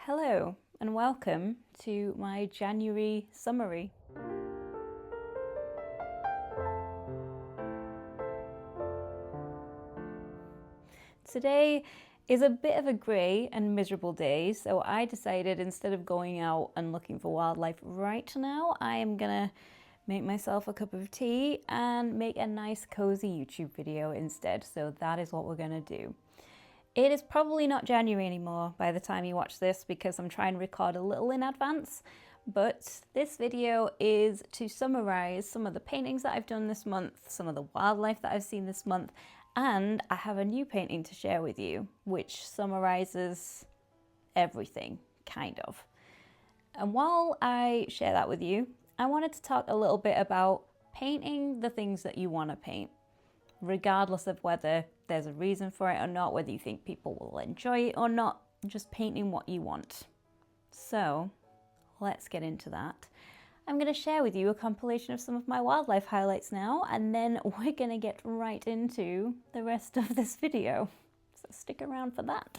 Hello and welcome to my January summary. Today is a bit of a grey and miserable day, so I decided instead of going out and looking for wildlife right now, I am gonna make myself a cup of tea and make a nice cozy YouTube video instead. So that is what we're gonna do. It is probably not January anymore by the time you watch this because I'm trying to record a little in advance, but this video is to summarize some of the paintings that I've done this month, some of the wildlife that I've seen this month, and I have a new painting to share with you, which summarizes everything, kind of. And while I share that with you, I wanted to talk a little bit about painting the things that you want to paint, regardless of whether there's a reason for it or not, whether you think people will enjoy it or not, just painting what you want. So let's get into that. I'm going to share with you a compilation of some of my wildlife highlights now, and then we're going to get right into the rest of this video. So stick around for that.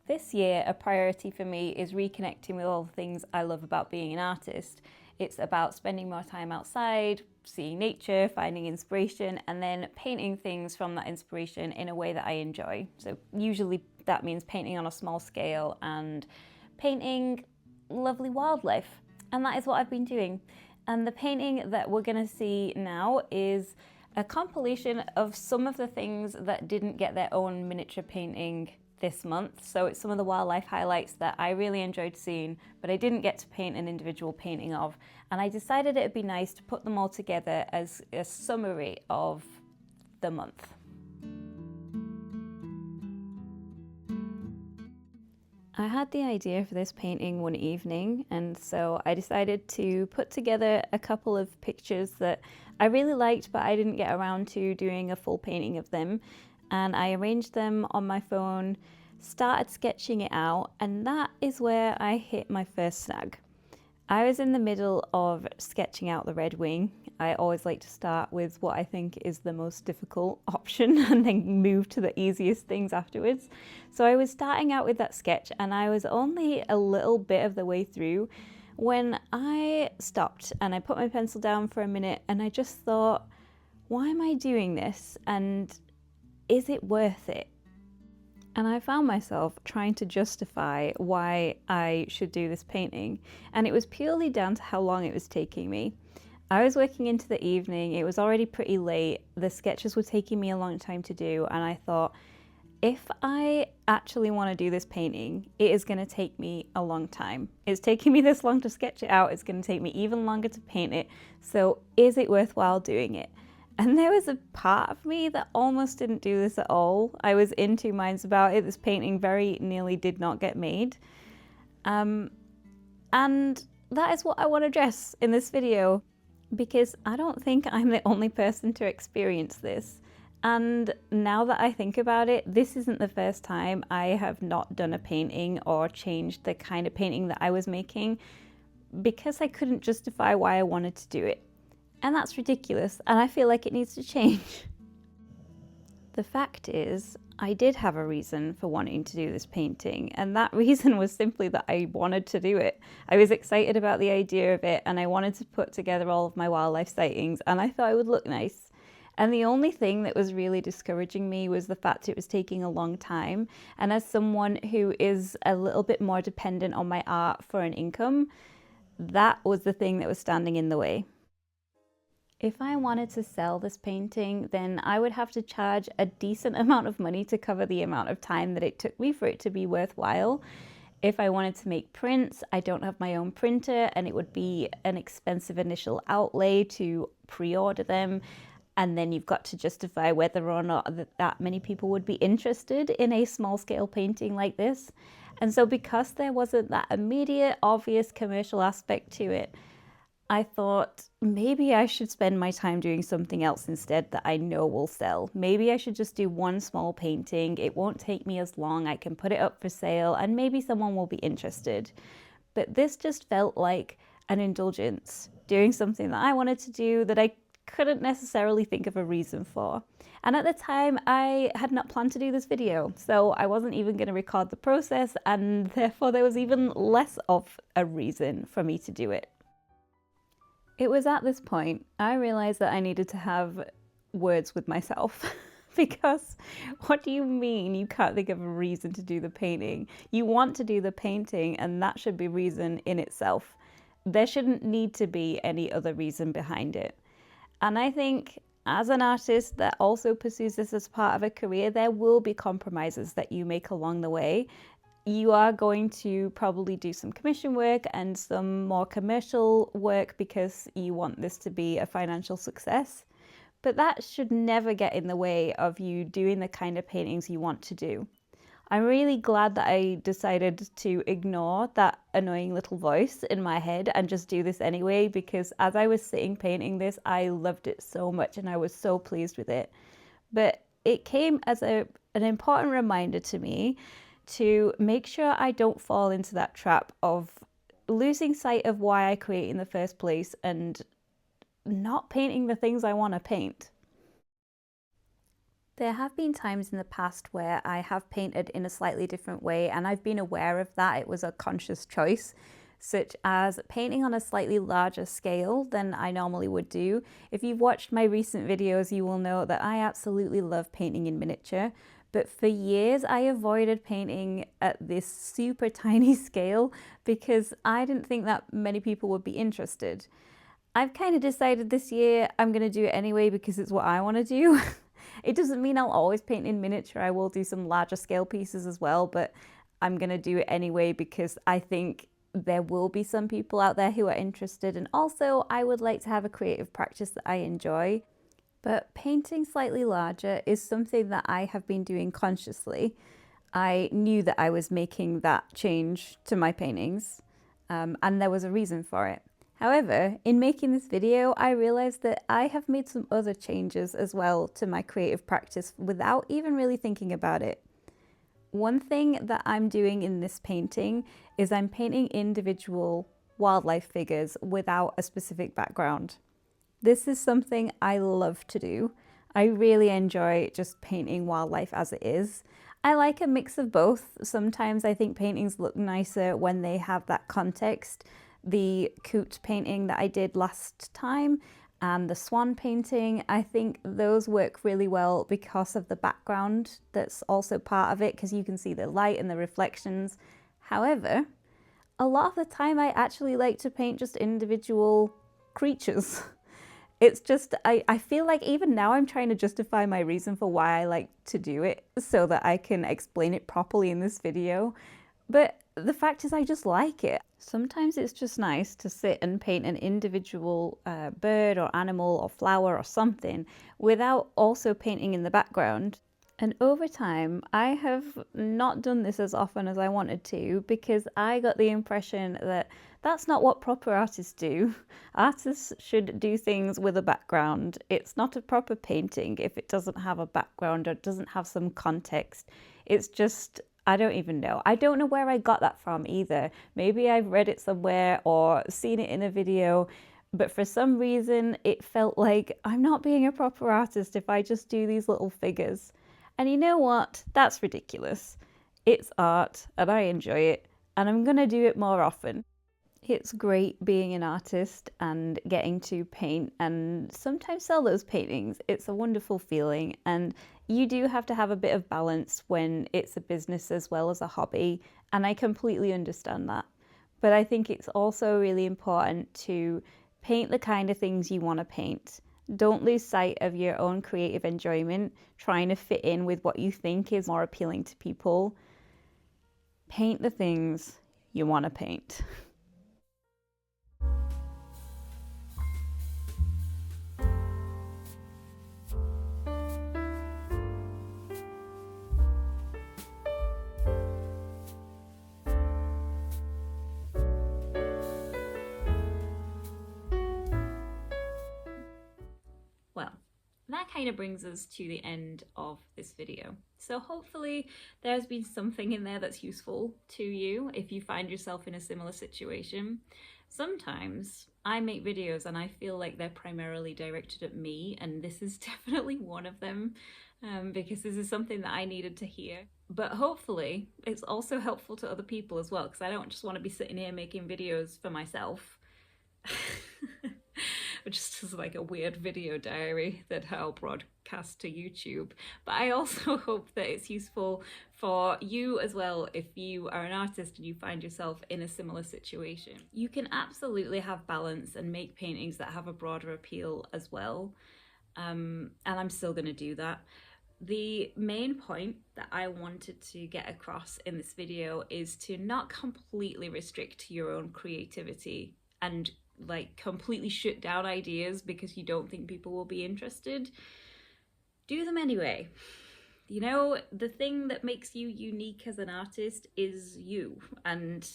This year, a priority for me is reconnecting with all the things I love about being an artist. It's about spending more time outside, seeing nature, finding inspiration, and then painting things from that inspiration in a way that I enjoy. So usually that means painting on a small scale and painting lovely wildlife. And that is what I've been doing. And the painting that we're gonna see now is a compilation of some of the things that didn't get their own miniature painting this month. So it's some of the wildlife highlights that I really enjoyed seeing, but I didn't get to paint an individual painting of. And I decided it'd be nice to put them all together as a summary of the month. I had the idea for this painting one evening, and so I decided to put together a couple of pictures that I really liked, but I didn't get around to doing a full painting of them. And I arranged them on my phone, started sketching it out, and that is where I hit my first snag. I was in the middle of sketching out the red wing. I always like to start with what I think is the most difficult option and then move to the easiest things afterwards. So I was starting out with that sketch and I was only a little bit of the way through when I stopped and I put my pencil down for a minute and I just thought, why am I doing this? And is it worth it? And I found myself trying to justify why I should do this painting. And it was purely down to how long it was taking me. I was working into the evening, it was already pretty late, the sketches were taking me a long time to do, and I thought, if I actually want to do this painting, it is going to take me a long time. It's taking me this long to sketch it out, it's going to take me even longer to paint it, so is it worthwhile doing it? And there was a part of me that almost didn't do this at all. I was in two minds about it. This painting very nearly did not get made. And that is what I want to address in this video, because I don't think I'm the only person to experience this. And now that I think about it, this isn't the first time I have not done a painting or changed the kind of painting that I was making because I couldn't justify why I wanted to do it. And that's ridiculous, and I feel like it needs to change. The fact is, I did have a reason for wanting to do this painting, and that reason was simply that I wanted to do it. I was excited about the idea of it, and I wanted to put together all of my wildlife sightings, and I thought it would look nice. And the only thing that was really discouraging me was the fact it was taking a long time. And as someone who is a little bit more dependent on my art for an income, that was the thing that was standing in the way. If I wanted to sell this painting, then I would have to charge a decent amount of money to cover the amount of time that it took me for it to be worthwhile. If I wanted to make prints, I don't have my own printer, and it would be an expensive initial outlay to pre-order them. And then you've got to justify whether or not that many people would be interested in a small scale painting like this. And so because there wasn't that immediate, obvious commercial aspect to it, I thought maybe I should spend my time doing something else instead that I know will sell. Maybe I should just do one small painting. It won't take me as long. I can put it up for sale and maybe someone will be interested. But this just felt like an indulgence, doing something that I wanted to do that I couldn't necessarily think of a reason for. And at the time, I had not planned to do this video, so I wasn't even going to record the process, and therefore there was even less of a reason for me to do it. It was at this point I realized that I needed to have words with myself. Because what do you mean you can't think of a reason to do the painting? You want to do the painting, and that should be reason in itself. There shouldn't need to be any other reason behind it. And I think as an artist that also pursues this as part of a career, there will be compromises that you make along the way. You are going to probably do some commission work and some more commercial work because you want this to be a financial success. But that should never get in the way of you doing the kind of paintings you want to do. I'm really glad that I decided to ignore that annoying little voice in my head and just do this anyway, because as I was sitting painting this, I loved it so much and I was so pleased with it. But it came as an important reminder to me to make sure I don't fall into that trap of losing sight of why I create in the first place and not painting the things I want to paint. There have been times in the past where I have painted in a slightly different way, and I've been aware of that. It was a conscious choice, such as painting on a slightly larger scale than I normally would do. If you've watched my recent videos, you will know that I absolutely love painting in miniature. But for years, I avoided painting at this super tiny scale because I didn't think that many people would be interested. I've kind of decided this year I'm going to do it anyway because it's what I want to do. It doesn't mean I'll always paint in miniature. I will do some larger scale pieces as well, but I'm going to do it anyway because I think there will be some people out there who are interested, and also I would like to have a creative practice that I enjoy. But painting slightly larger is something that I have been doing consciously. I knew that I was making that change to my paintings, and there was a reason for it. However, in making this video, I realized that I have made some other changes as well to my creative practice without even really thinking about it. One thing that I'm doing in this painting is I'm painting individual wildlife figures without a specific background. This is something I love to do. I really enjoy just painting wildlife as it is. I like a mix of both. Sometimes I think paintings look nicer when they have that context. The coot painting that I did last time and the swan painting, I think those work really well because of the background that's also part of it, because you can see the light and the reflections. However, a lot of the time I actually like to paint just individual creatures. It's just, I feel like even now I'm trying to justify my reason for why I like to do it so that I can explain it properly in this video. But the fact is I just like it. Sometimes it's just nice to sit and paint an individual bird or animal or flower or something without also painting in the background. And over time, I have not done this as often as I wanted to because I got the impression that that's not what proper artists do. Artists should do things with a background. It's not a proper painting if it doesn't have a background or doesn't have some context. It's just, I don't even know. I don't know where I got that from either. Maybe I've read it somewhere or seen it in a video, but for some reason it felt like I'm not being a proper artist if I just do these little figures. And you know what? That's ridiculous. It's art and I enjoy it, and I'm gonna do it more often. It's great being an artist and getting to paint and sometimes sell those paintings. It's a wonderful feeling, and you do have to have a bit of balance when it's a business as well as a hobby, and I completely understand that. But I think it's also really important to paint the kind of things you want to paint. Don't lose sight of your own creative enjoyment, trying to fit in with what you think is more appealing to people. Paint the things you want to paint. Well, that kind of brings us to the end of this video. So hopefully there's been something in there that's useful to you if you find yourself in a similar situation. Sometimes I make videos and I feel like they're primarily directed at me, and this is definitely one of them, because this is something that I needed to hear. But hopefully it's also helpful to other people as well, because I don't just want to be sitting here making videos for myself. Just as like a weird video diary that I'll broadcast to YouTube. But I also hope that it's useful for you as well if you are an artist and you find yourself in a similar situation. You can absolutely have balance and make paintings that have a broader appeal as well. And I'm still going to do that. The main point that I wanted to get across in this video is to not completely restrict your own creativity and like completely shut down ideas because you don't think people will be interested. Do them anyway. You know, the thing that makes you unique as an artist is you and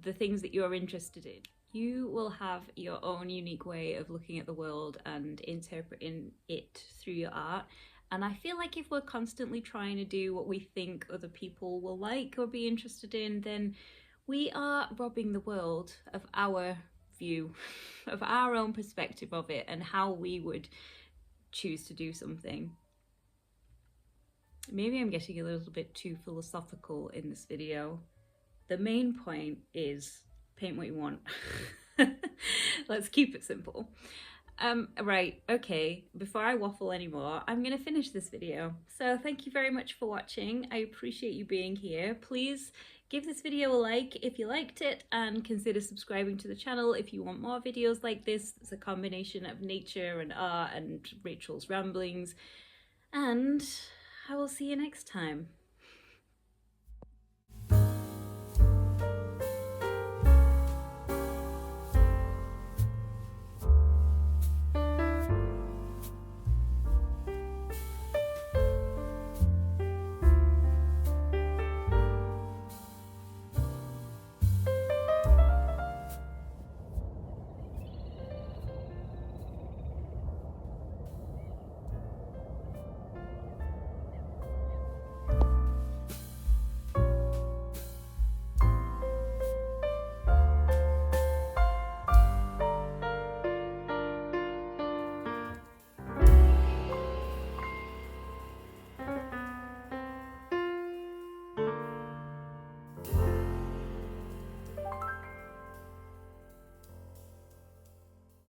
the things that you're interested in. You will have your own unique way of looking at the world and interpreting it through your art. And I feel like if we're constantly trying to do what we think other people will like or be interested in, then we are robbing the world of our view, of our own perspective of it and how we would choose to do something. Maybe I'm getting a little bit too philosophical in this video. The main point is paint what you want. Let's keep it simple. Right, okay, before I waffle anymore, I'm gonna finish this video. So thank you very much for watching. I appreciate you being here. Please give this video a like if you liked it, and consider subscribing to the channel if you want more videos like this. It's a combination of nature and art and Rachel's ramblings, and I will see you next time.